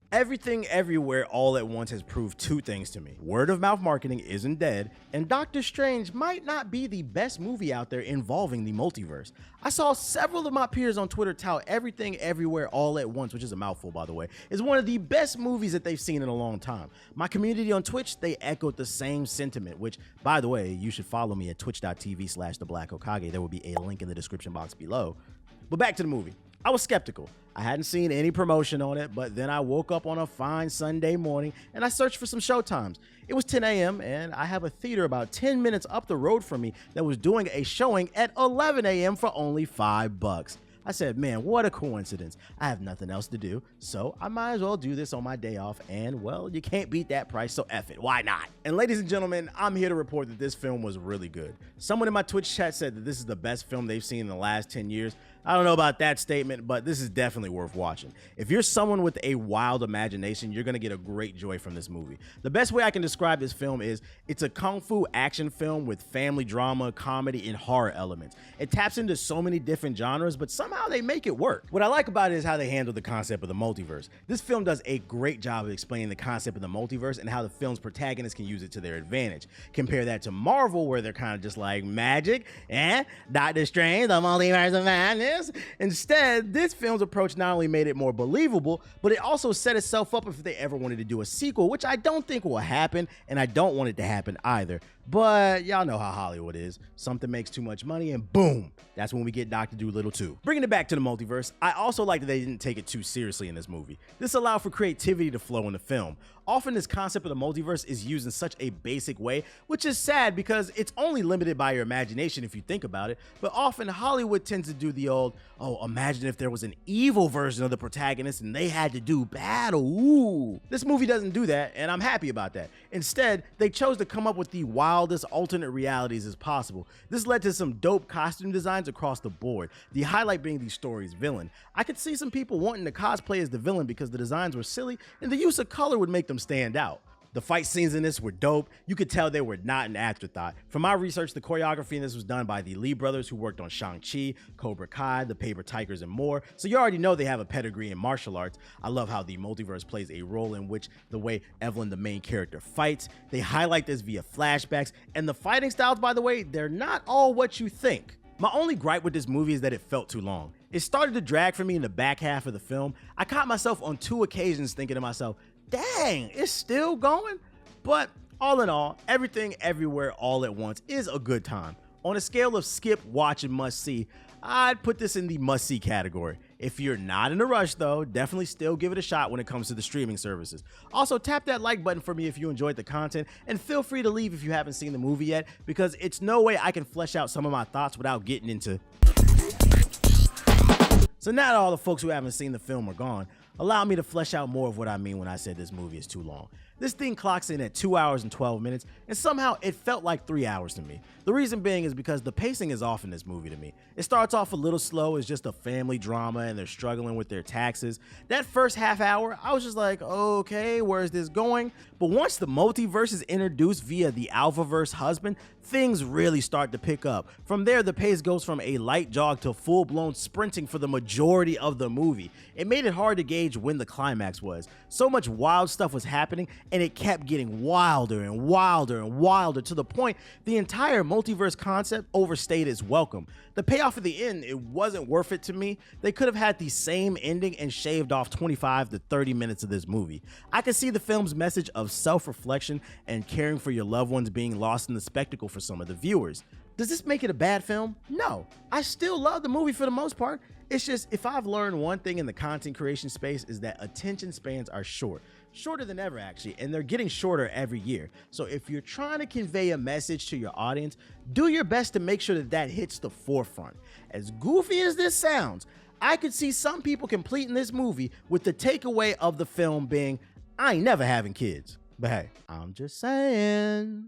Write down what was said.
Everything Everywhere All at Once has proved two things to me. Word of mouth marketing isn't dead, and Doctor Strange might not be the best movie out there involving the multiverse. I saw several of my peers on Twitter tout Everything Everywhere All at Once, which is a mouthful by the way, is one of the best movies that they've seen in a long time. My community on Twitch, they echoed the same sentiment, which by the way, you should follow me at twitch.tv/theblackokage. There will be a link in the description box below. But back to the movie. I was skeptical. I hadn't seen any promotion on it, but then I woke up on a fine Sunday morning and I searched for some showtimes. It was 10 a.m. and I have a theater about 10 minutes up the road from me that was doing a showing at 11 a.m. for only $5. I said, man, what a coincidence. I have nothing else to do, so I might as well do this on my day off, and well, you can't beat that price, so F it, why not? And ladies and gentlemen, I'm here to report that this film was really good. Someone in my Twitch chat said that this is the best film they've seen in the last 10 years. I don't know about that statement, but this is definitely worth watching. If you're someone with a wild imagination, you're gonna get a great joy from this movie. The best way I can describe this film is it's a kung fu action film with family drama, comedy, and horror elements. It taps into so many different genres, but somehow they make it work. What I like about it is how they handle the concept of the multiverse. This film does a great job of explaining the concept of the multiverse and how the film's protagonists can use it to their advantage. Compare that to Marvel, where they're kind of just like magic, Doctor Strange, the multiverse of madness. Instead, this film's approach not only made it more believable, but it also set itself up if they ever wanted to do a sequel, which I don't think will happen, and I don't want it to happen either. But y'all know how Hollywood is. Something makes too much money and boom, that's when we get Dr. Dolittle 2. Bringing it back to the multiverse, I also like that they didn't take it too seriously in this movie. This allowed for creativity to flow in the film. Often this concept of the multiverse is used in such a basic way, which is sad because it's only limited by your imagination if you think about it, but often Hollywood tends to do the old, oh, imagine if there was an evil version of the protagonist and they had to do battle, ooh. This movie doesn't do that, and I'm happy about that. Instead, they chose to come up with the wildest alternate realities as possible. This led to some dope costume designs across the board, the highlight being the story's villain. I could see some people wanting to cosplay as the villain because the designs were silly and the use of color would make them stand out. The fight scenes in this were dope. You could tell they were not an afterthought. From my research, the choreography in this was done by the Lee brothers who worked on Shang-Chi, Cobra Kai, The Paper Tigers, and more. So you already know they have a pedigree in martial arts. I love how the multiverse plays a role in which the way Evelyn, the main character, fights. They highlight this via flashbacks, and the fighting styles, by the way, they're not all what you think. My only gripe with this movie is that it felt too long. It started to drag for me in the back half of the film. I caught myself on 2 occasions thinking to myself, dang, it's still going? But all in all, Everything Everywhere All at Once is a good time. On a scale of skip, watch, and must see, I'd put this in the must see category. If you're not in a rush though, definitely still give it a shot when it comes to the streaming services. Also, tap that like button for me if you enjoyed the content, and feel free to leave if you haven't seen the movie yet, because it's no way I can flesh out some of my thoughts without getting into. So now that all the folks who haven't seen the film are gone, allow me to flesh out more of what I mean when I said this movie is too long. This thing clocks in at 2 hours and 12 minutes, and somehow it felt like 3 hours to me. The reason being is because the pacing is off in this movie to me. It starts off a little slow as just a family drama and they're struggling with their taxes. That first half hour, I was just like, okay, where's this going? But once the multiverse is introduced via the Alphaverse husband, things really start to pick up. From there, the pace goes from a light jog to full-blown sprinting for the majority of the movie. It made it hard to gauge when the climax was. So much wild stuff was happening, and it kept getting wilder and wilder and wilder to the point the entire multiverse concept overstayed its welcome. The payoff at the end, it wasn't worth it to me. They could have had the same ending and shaved off 25 to 30 minutes of this movie. I could see the film's message of self-reflection and caring for your loved ones being lost in the spectacle for some of the viewers. Does this make it a bad film? No. I still love the movie for the most part. It's just, if I've learned one thing in the content creation space, is that attention spans are shorter than ever actually, and they're getting shorter every year. So if you're trying to convey a message to your audience, do your best to make sure that that hits the forefront. As goofy as this sounds, I could see some people completing this movie with the takeaway of the film being, I ain't never having kids. But hey, I'm just saying.